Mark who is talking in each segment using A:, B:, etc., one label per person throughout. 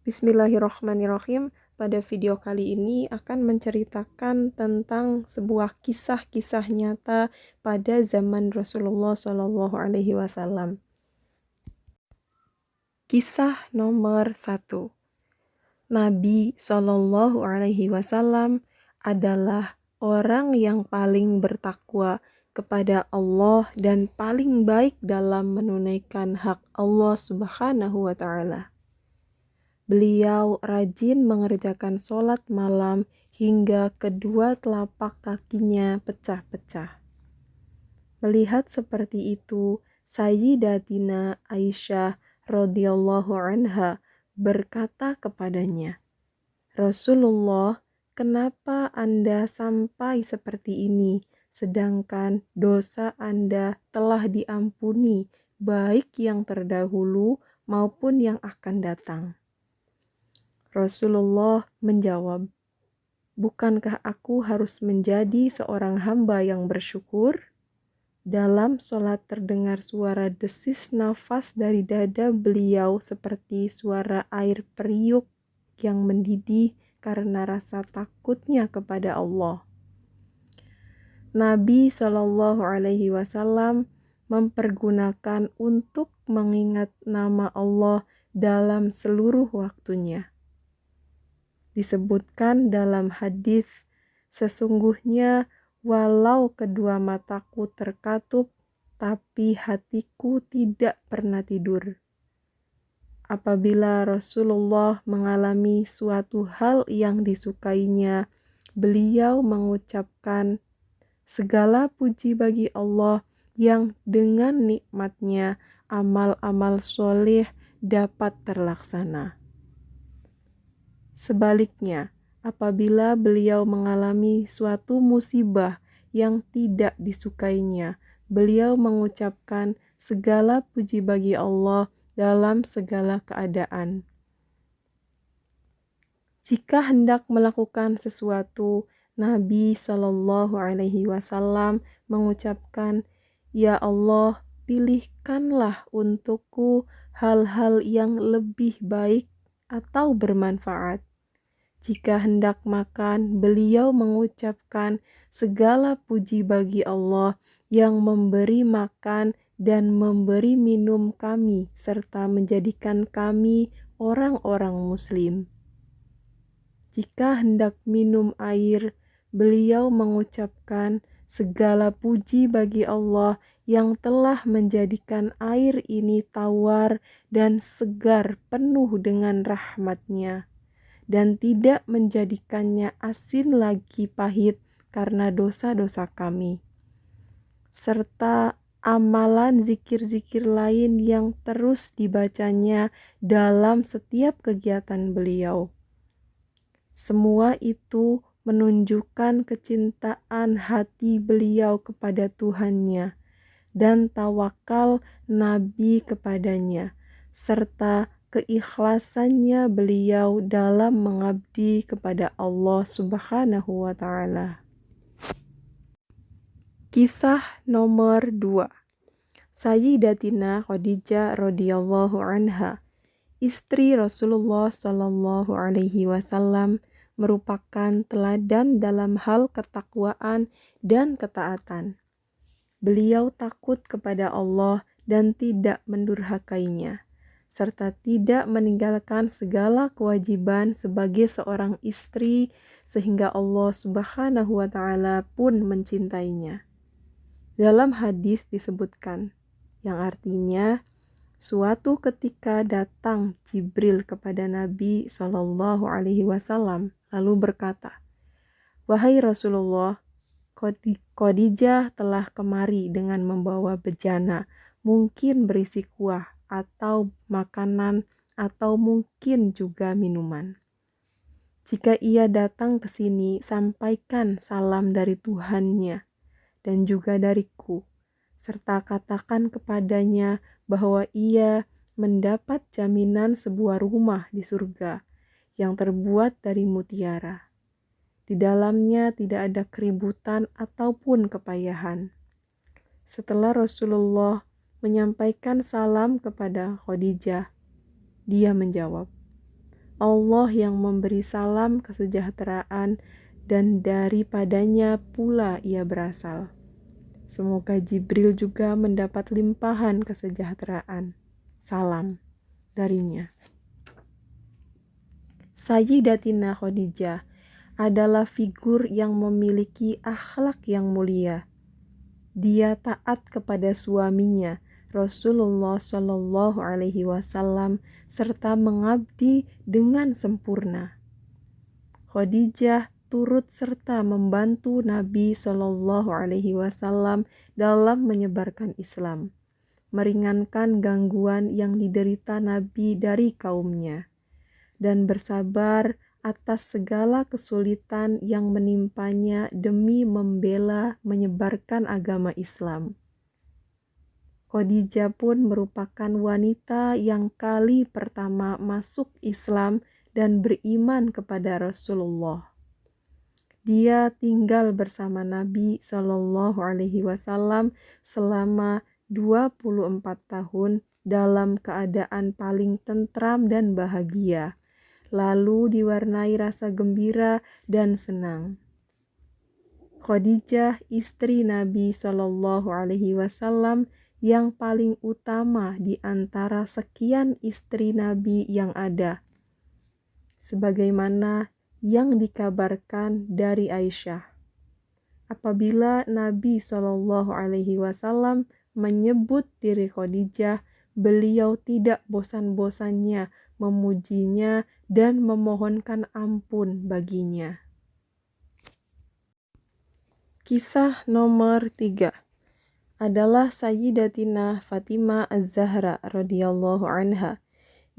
A: Bismillahirrohmanirrohim. Pada video kali ini akan menceritakan tentang sebuah kisah-kisah nyata pada zaman Rasulullah SAW. Kisah nomor 1. Nabi SAW adalah orang yang paling bertakwa kepada Allah dan paling baik dalam menunaikan hak Allah Subhanahu wa Ta'ala. Beliau rajin mengerjakan sholat malam hingga kedua telapak kakinya pecah-pecah. Melihat seperti itu, Sayyidatina Aisyah radhiyallahu anha berkata kepadanya, "Rasulullah, kenapa Anda sampai seperti ini, sedangkan dosa Anda telah diampuni, baik yang terdahulu maupun yang akan datang?" Rasulullah menjawab, "Bukankah aku harus menjadi seorang hamba yang bersyukur?" Dalam sholat terdengar suara desis nafas dari dada beliau seperti suara air periuk yang mendidih karena rasa takutnya kepada Allah. Nabi SAW mempergunakan untuk mengingat nama Allah dalam seluruh waktunya. Disebutkan dalam hadis, sesungguhnya walau kedua mataku terkatup, tapi hatiku tidak pernah tidur. Apabila Rasulullah mengalami suatu hal yang disukainya, beliau mengucapkan, "Segala puji bagi Allah yang dengan nikmatnya amal-amal soleh dapat terlaksana." Sebaliknya, apabila beliau mengalami suatu musibah yang tidak disukainya, beliau mengucapkan segala puji bagi Allah dalam segala keadaan. Jika hendak melakukan sesuatu, Nabi SAW mengucapkan, "Ya Allah, pilihkanlah untukku hal-hal yang lebih baik atau bermanfaat." Jika hendak makan, beliau mengucapkan segala puji bagi Allah yang memberi makan dan memberi minum kami, serta menjadikan kami orang-orang muslim. Jika hendak minum air, beliau mengucapkan segala puji bagi Allah yang telah menjadikan air ini tawar dan segar penuh dengan rahmat-Nya, dan tidak menjadikannya asin lagi pahit karena dosa-dosa kami, serta amalan zikir-zikir lain yang terus dibacanya dalam setiap kegiatan beliau. Semua itu menunjukkan kecintaan hati beliau kepada Tuhannya dan tawakal Nabi kepadanya, serta keikhlasannya beliau dalam mengabdi kepada Allah Subhanahu wa Ta'ala. Kisah nomor 2. Sayyidatina Khadijah radhiyallahu anha, istri Rasulullah SAW, merupakan teladan dalam hal ketakwaan dan ketaatan. Beliau takut kepada Allah dan tidak mendurhakainya, serta tidak meninggalkan segala kewajiban sebagai seorang istri, sehingga Allah Subhanahu wa Ta'ala pun mencintainya. Dalam hadis disebutkan, yang artinya, suatu ketika datang Jibril kepada Nabi SAW lalu berkata, "Wahai Rasulullah, Khadijah telah kemari dengan membawa bejana, mungkin berisi kuah atau makanan atau mungkin juga minuman. Jika ia datang ke sini, sampaikan salam dari Tuhannya dan juga dariku, serta katakan kepadanya bahwa ia mendapat jaminan sebuah rumah di surga yang terbuat dari mutiara. Di dalamnya tidak ada keributan ataupun kepayahan." Setelah Rasulullah menyampaikan salam kepada Khadijah, dia menjawab, Allah yang memberi salam kesejahteraan dan daripadanya pula ia berasal. Semoga Jibril juga mendapat limpahan kesejahteraan. Salam darinya. Sayyidatina Khadijah adalah figur yang memiliki akhlak yang mulia. Dia taat kepada suaminya, Rasulullah Shallallahu Alaihi Wasallam, serta mengabdi dengan sempurna. Khadijah turut serta membantu Nabi Shallallahu Alaihi Wasallam dalam menyebarkan Islam, meringankan gangguan yang diderita Nabi dari kaumnya, dan bersabar atas segala kesulitan yang menimpanya demi membela menyebarkan agama Islam. Khadijah pun merupakan wanita yang kali pertama masuk Islam dan beriman kepada Rasulullah. Dia tinggal bersama Nabi Shallallahu Alaihi Wasallam selama 24 tahun dalam keadaan paling tentram dan bahagia, lalu diwarnai rasa gembira dan senang. Khadijah, istri Nabi Shallallahu Alaihi Wasallam, yang paling utama di antara sekian istri Nabi yang ada, sebagaimana yang dikabarkan dari Aisyah. Apabila Nabi Shallallahu Alaihi Wasallam menyebut diri Khadijah, beliau tidak bosan-bosannya memujinya dan memohonkan ampun baginya. Kisah nomor 3 adalah Sayyidatina Fatimah Az-Zahra radhiyallahu anha.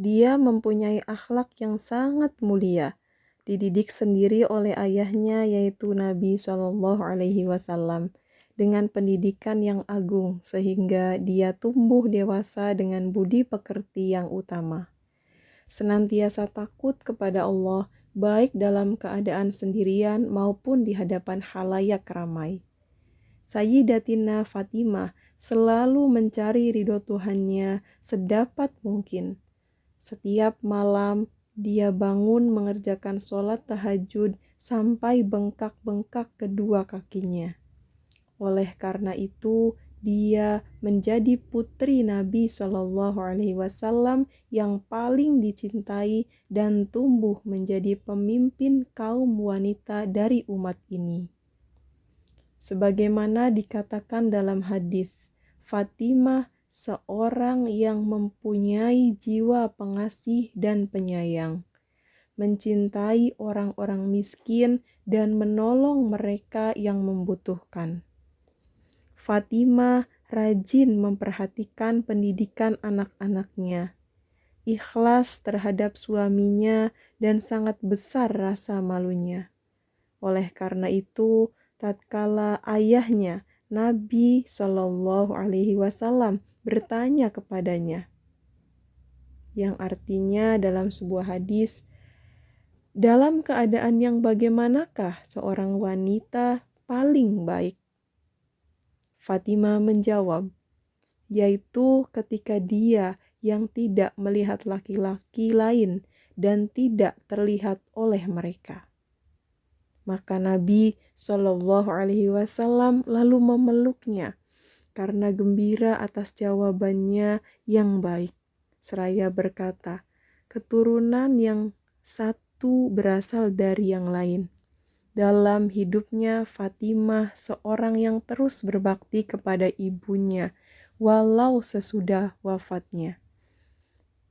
A: Dia mempunyai akhlak yang sangat mulia, dididik sendiri oleh ayahnya yaitu Nabi Shallallahu Alaihi Wasallam dengan pendidikan yang agung sehingga dia tumbuh dewasa dengan budi pekerti yang utama. Senantiasa takut kepada Allah baik dalam keadaan sendirian maupun di hadapan khalayak ramai. Sayyidatina Fatimah selalu mencari ridho Tuhannya sedapat mungkin. Setiap malam dia bangun mengerjakan sholat tahajud sampai bengkak-bengkak kedua kakinya. Oleh karena itu, dia menjadi putri Nabi Shallallahu Alaihi Wasallam yang paling dicintai dan tumbuh menjadi pemimpin kaum wanita dari umat ini. Sebagaimana dikatakan dalam hadis, Fatimah seorang yang mempunyai jiwa pengasih dan penyayang, mencintai orang-orang miskin dan menolong mereka yang membutuhkan. Fatimah rajin memperhatikan pendidikan anak-anaknya, ikhlas terhadap suaminya dan sangat besar rasa malunya. Oleh karena itu, tatkala ayahnya Nabi Shallallahu Alaihi Wasallam bertanya kepadanya, yang artinya dalam sebuah hadis, dalam keadaan yang bagaimanakah seorang wanita paling baik? Fatimah menjawab, yaitu ketika dia yang tidak melihat laki-laki lain dan tidak terlihat oleh mereka. Maka Nabi Shallallahu Alaihi Wasallam lalu memeluknya karena gembira atas jawabannya yang baik. Seraya berkata, keturunan yang satu berasal dari yang lain. Dalam hidupnya Fatimah seorang yang terus berbakti kepada ibunya walau sesudah wafatnya.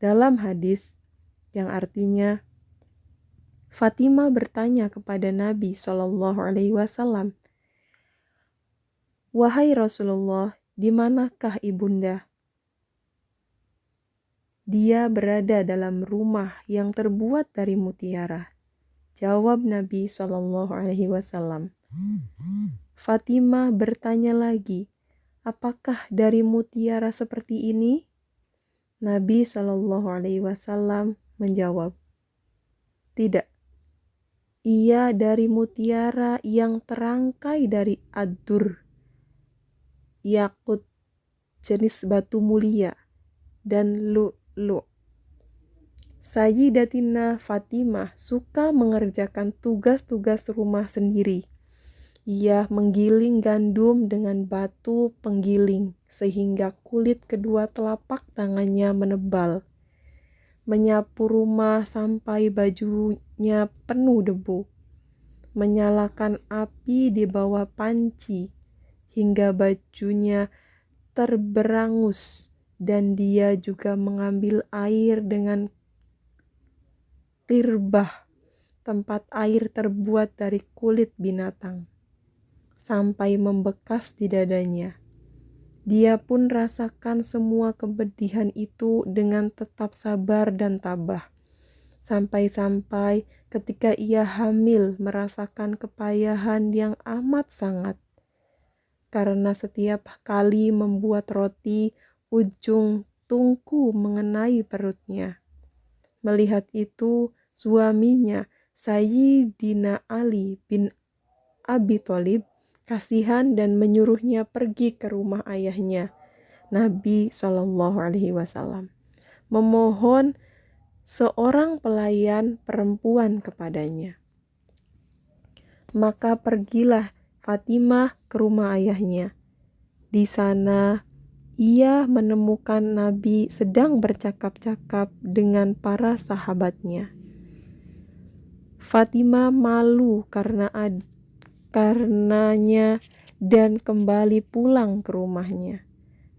A: Dalam hadis yang artinya, Fatimah bertanya kepada Nabi Shallallahu Alaihi Wasallam, "Wahai Rasulullah, di manakah ibunda?" "Dia berada dalam rumah yang terbuat dari mutiara," jawab Nabi Shallallahu Alaihi Wasallam. Fatimah bertanya lagi, "Apakah dari mutiara seperti ini?" Nabi Shallallahu Alaihi Wasallam menjawab, "Tidak. Ia dari mutiara yang terangkai dari ad-dur, yakut, jenis batu mulia, dan lu'lu'. Sayyidatina Fatimah suka mengerjakan tugas-tugas rumah sendiri. Ia menggiling gandum dengan batu penggiling sehingga kulit kedua telapak tangannya menebal. Menyapu rumah sampai bajunya penuh debu. Menyalakan api di bawah panci hingga bajunya terberangus, dan dia juga mengambil air dengan tirbah, tempat air terbuat dari kulit binatang, sampai membekas di dadanya. Dia pun rasakan semua kepedihan itu dengan tetap sabar dan tabah. Sampai-sampai ketika ia hamil merasakan kepayahan yang amat sangat. Karena setiap kali membuat roti, ujung tungku mengenai perutnya. Melihat itu, suaminya, Sayyidina Ali bin Abi Thalib, kasihan dan menyuruhnya pergi ke rumah ayahnya, Nabi SAW, memohon seorang pelayan perempuan kepadanya. Maka pergilah Fatimah ke rumah ayahnya. Di sana ia menemukan Nabi sedang bercakap-cakap dengan para sahabatnya. Fatimah malu karenanya dan kembali pulang ke rumahnya.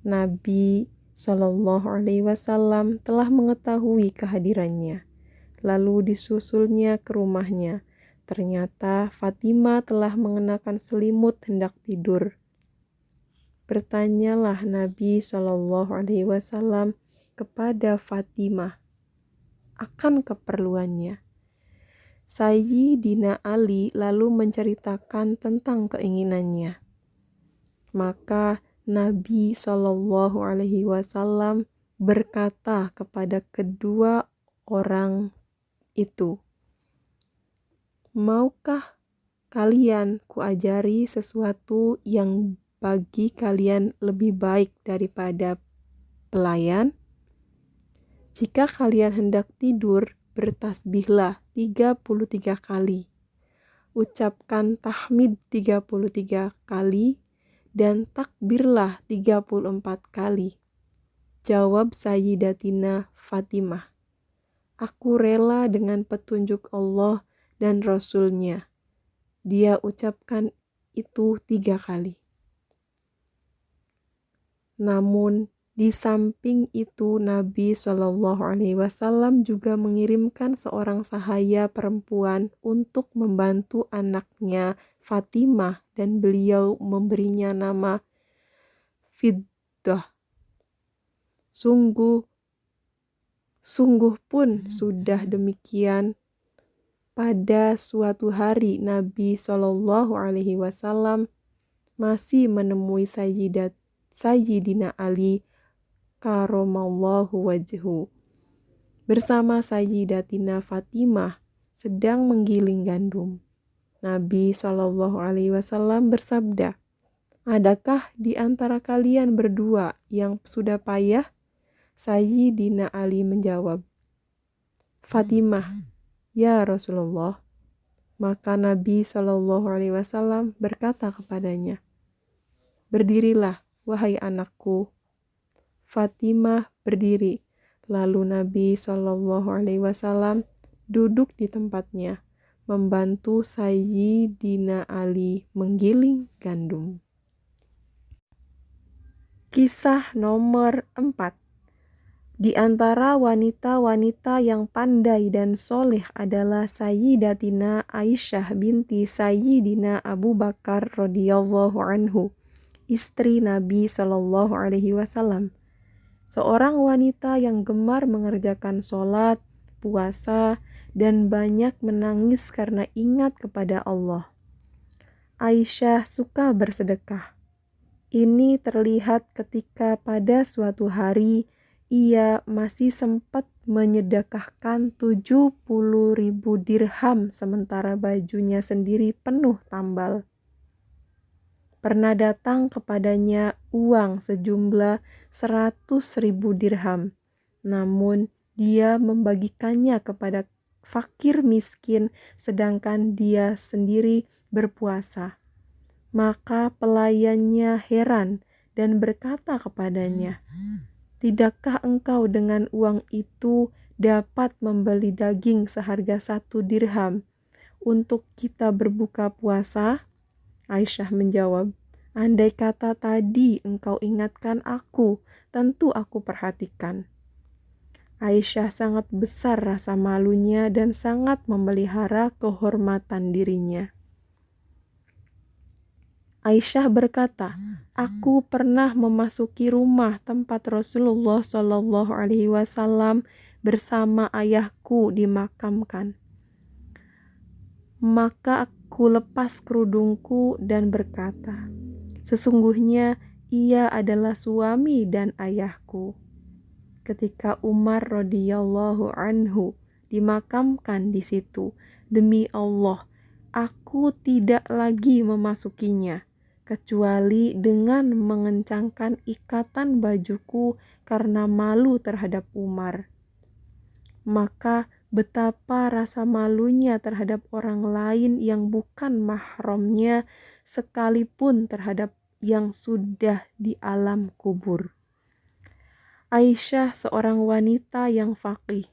A: Nabi SAW telah mengetahui kehadirannya, lalu disusulnya ke rumahnya. Ternyata Fatimah telah mengenakan selimut hendak tidur. Bertanyalah Nabi SAW kepada Fatimah akan keperluannya. Sayyidina Ali lalu menceritakan tentang keinginannya. Maka Nabi SAW berkata kepada kedua orang itu, "Maukah kalian kuajari sesuatu yang bagi kalian lebih baik daripada pelayan? Jika kalian hendak tidur, bertasbihlah 33 kali. Ucapkan tahmid 33 kali dan takbirlah 34 kali." Jawab Sayyidatina Fatimah, "Aku rela dengan petunjuk Allah dan Rasul-Nya." Dia ucapkan itu 3 kali. Namun di samping itu Nabi SAW juga mengirimkan seorang sahaya perempuan untuk membantu anaknya Fatimah, dan beliau memberinya nama Fiddah. Sungguh pun sudah demikian, pada suatu hari Nabi SAW masih menemui Sayyidina Ali karamallahu wajhu bersama Sayyidatina Fatimah sedang menggiling gandum. Nabi SAW bersabda, "Adakah di antara kalian berdua yang sudah payah?" Sayyidina Ali menjawab, "Fatimah, ya Rasulullah." Maka Nabi SAW berkata kepadanya, "Berdirilah, wahai anakku." Fatimah berdiri. Lalu Nabi SAW duduk di tempatnya, membantu Sayyidina Ali menggiling gandum. Kisah nomor 4. Di antara wanita-wanita yang pandai dan soleh adalah Sayyidatina Aisyah binti Sayyidina Abu Bakar radhiyallahu anhu, istri Nabi SAW. Seorang wanita yang gemar mengerjakan sholat, puasa, dan banyak menangis karena ingat kepada Allah. Aisyah suka bersedekah. Ini terlihat ketika pada suatu hari ia masih sempat menyedekahkan 70.000 dirham sementara bajunya sendiri penuh tambal. Pernah datang kepadanya uang sejumlah 100.000 dirham, namun dia membagikannya kepada fakir miskin, sedangkan dia sendiri berpuasa. Maka pelayannya heran dan berkata kepadanya, "Tidakkah engkau dengan uang itu dapat membeli daging seharga 1 dirham untuk kita berbuka puasa?" Aisyah menjawab, "Andai kata tadi engkau ingatkan aku, tentu aku perhatikan." Aisyah sangat besar rasa malunya dan sangat memelihara kehormatan dirinya. Aisyah berkata, "Aku pernah memasuki rumah tempat Rasulullah Shallallahu Alaihi Wasallam bersama ayahku dimakamkan. Maka aku lepas kerudungku dan berkata, 'Sesungguhnya ia adalah suami dan ayahku.' Ketika Umar radhiyallahu anhu dimakamkan di situ, demi Allah, aku tidak lagi memasukinya, kecuali dengan mengencangkan ikatan bajuku karena malu terhadap Umar. Maka betapa rasa malunya terhadap orang lain yang bukan mahramnya, sekalipun terhadap yang sudah di alam kubur." Aisyah seorang wanita yang faqih,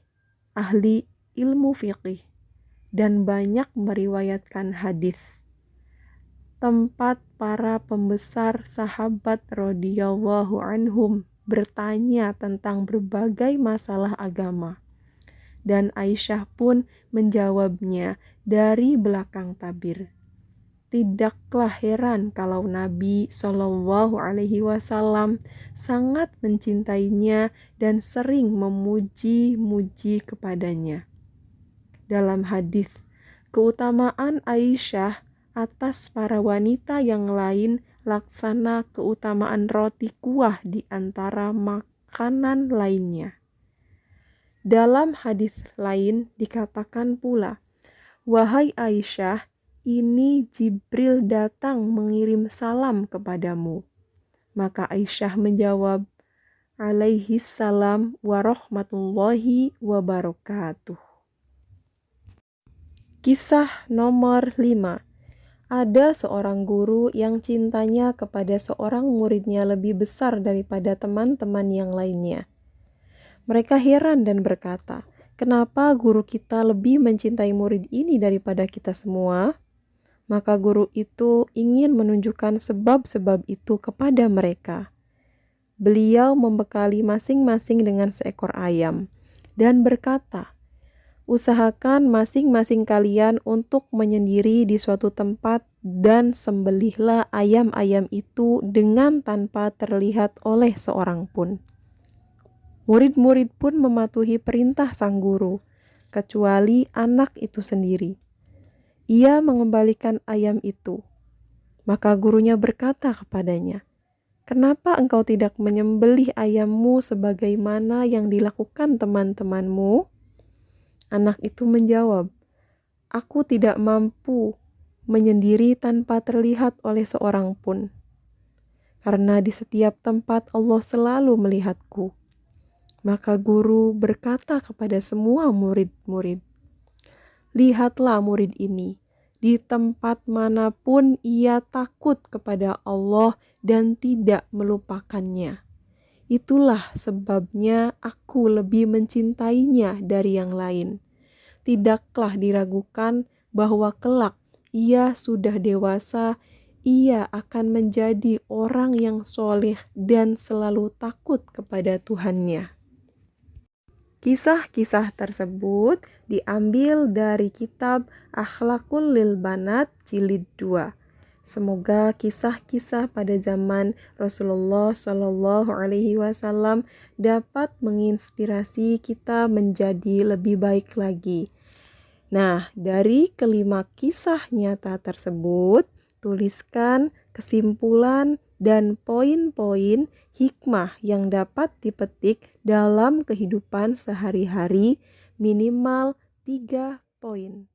A: ahli ilmu fiqih, dan banyak meriwayatkan hadis. Tempat para pembesar sahabat radhiyallahu anhum bertanya tentang berbagai masalah agama. Dan Aisyah pun menjawabnya dari belakang tabir. Tidaklah heran kalau Nabi Shallallahu Alaihi Wasallam sangat mencintainya dan sering memuji-muji kepadanya. Dalam hadis, keutamaan Aisyah atas para wanita yang lain laksana keutamaan roti kuah di antara makanan lainnya. Dalam hadis lain dikatakan pula, "Wahai Aisyah, ini Jibril datang mengirim salam kepadamu." Maka Aisyah menjawab, "Alaihi salam warahmatullahi wabarakatuh." Kisah nomor 5. Ada seorang guru yang cintanya kepada seorang muridnya lebih besar daripada teman-teman yang lainnya. Mereka heran dan berkata, "Kenapa guru kita lebih mencintai murid ini daripada kita semua?" Maka guru itu ingin menunjukkan sebab-sebab itu kepada mereka. Beliau membekali masing-masing dengan seekor ayam dan berkata, "Usahakan masing-masing kalian untuk menyendiri di suatu tempat dan sembelihlah ayam-ayam itu dengan tanpa terlihat oleh seorang pun." Murid-murid pun mematuhi perintah sang guru, kecuali anak itu sendiri. Ia mengembalikan ayam itu. Maka gurunya berkata kepadanya, "Kenapa engkau tidak menyembelih ayammu sebagaimana yang dilakukan teman-temanmu?" Anak itu menjawab, "Aku tidak mampu menyendiri tanpa terlihat oleh seorang pun, karena di setiap tempat Allah selalu melihatku." Maka guru berkata kepada semua murid-murid, "Lihatlah murid ini, di tempat manapun ia takut kepada Allah dan tidak melupakannya. Itulah sebabnya aku lebih mencintainya dari yang lain. Tidaklah diragukan bahwa kelak ia sudah dewasa, ia akan menjadi orang yang soleh dan selalu takut kepada Tuhannya." Kisah-kisah tersebut diambil dari kitab Akhlaqul Lil Banat Jilid 2. Semoga kisah-kisah pada zaman Rasulullah Shallallahu Alaihi Wasallam dapat menginspirasi kita menjadi lebih baik lagi. Nah, dari kelima kisah nyata tersebut, tuliskan kesimpulan dan poin-poin hikmah yang dapat dipetik dalam kehidupan sehari-hari, minimal 3 poin.